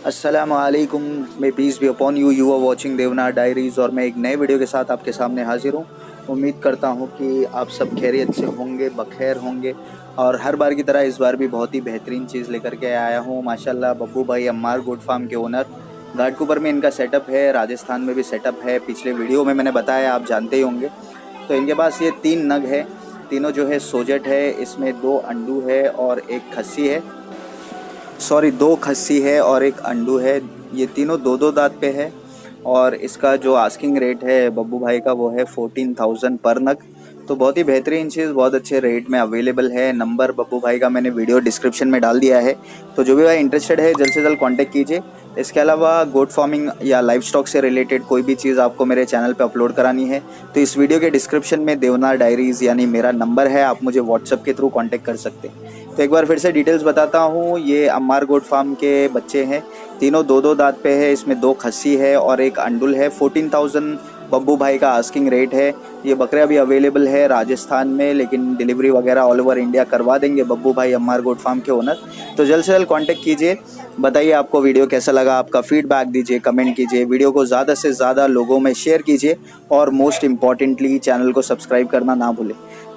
अस्सलामुअलैकुम, may peace be upon you. You are watching Deonar diaries और मैं एक नए वीडियो के साथ आपके सामने हाजिर हूँ। उम्मीद करता हूँ कि आप सब खैरियत से होंगे, बखैर होंगे और हर बार की तरह इस बार भी बहुत ही बेहतरीन चीज़ लेकर के आया हूँ। माशाल्लाह बब्बू भाई अम्मार गोट फार्म के ओनर, घाटकुपर में इनका सेटअप है, राजस्थान में भी सेटअप है। पिछले वीडियो में मैंने बताया, आप जानते ही होंगे। तो इनके पास ये 3 नग है, तीनों जो है सोजट है, इसमें 2 अंडू है और एक खस्सी है। सॉरी, 2 खस्सी है और एक अंडू है। ये तीनों दो दो दांत पे है और इसका जो आस्किंग रेट है बब्बू भाई का वो है 14,000 पर नग। तो बहुत ही बेहतरीन चीज़, बहुत अच्छे रेट में अवेलेबल है। नंबर बब्बू भाई का मैंने वीडियो डिस्क्रिप्शन में डाल दिया है, तो जो भी भाई इंटरेस्टेड है जल्द से जल्द कांटेक्ट कीजिए। इसके अलावा गोट फार्मिंग या लाइफ स्टॉक से रिलेटेड कोई भी चीज़ आपको मेरे चैनल पे अपलोड करानी है तो इस वीडियो के डिस्क्रिप्शन में देवनार डायरीज़ यानी मेरा नंबर है, आप मुझे व्हाट्सएप के थ्रू कांटेक्ट कर सकते हैं। तो एक बार फिर से डिटेल्स बताता हूँ। ये अम्मार गोट फार्म के बच्चे हैं, तीनों दो दो दांत पे है, इसमें 2 खस्सी है और एक अंडुल है। 14,000 बब्बू भाई का आस्किंग रेट है। ये बकरे अभी अवेलेबल है राजस्थान में, लेकिन डिलीवरी वगैरह ऑल ओवर इंडिया करवा देंगे बब्बू भाई अम्मार गोट फार्म के ओनर। तो जल्द से जल्द कांटेक्ट कीजिए। बताइए आपको वीडियो कैसा लगा, आपका फीडबैक दीजिए, कमेंट कीजिए, वीडियो को ज़्यादा से ज़्यादा लोगों में शेयर कीजिए और मोस्ट इम्पॉर्टेंटली चैनल को सब्सक्राइब करना ना भूलें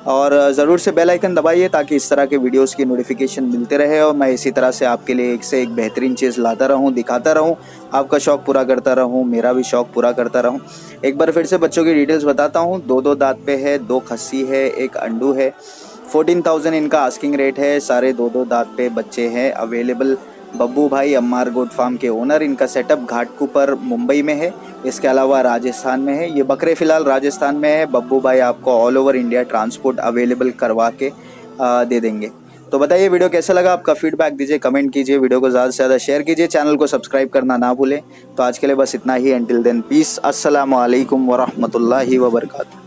और ज़रूर से बेल आइकन दबाइए ताकि इस तरह के वीडियोस की नोटिफिकेशन मिलते रहे और मैं इसी तरह से आपके लिए एक से एक बेहतरीन चीज़ लाता रहूं, दिखाता रहूं, आपका शौक़ पूरा करता रहूं, मेरा भी शौक़ पूरा करता रहूं। एक बार फिर से बच्चों की डिटेल्स बताता हूं। 2 दांत पे है, 2 खस्सी है, एक अंडू है। 14,000 इनका आस्किंग रेट है। सारे 2 दांत पे बच्चे हैं अवेलेबल। बब्बू भाई अम्मार गोट फार्म के ओनर, इनका सेटअप घाटकुपर मुंबई में है, इसके अलावा राजस्थान में है। ये बकरे फ़िलहाल राजस्थान में है। बब्बू भाई आपको all over India transport available करवा के दे देंगे। तो बताइए वीडियो कैसा लगा, आपका फीडबैक दीजिए, कमेंट कीजिए, वीडियो को ज़्यादा से ज़्यादा शेयर कीजिए, चैनल को सब्सक्राइब करना ना भूलें। तो आज के लिए बस इतना ही। एंटिल देन पीस, अस्सलामु अलैकुम वरहमतुल्लाहि वबरकातुहू।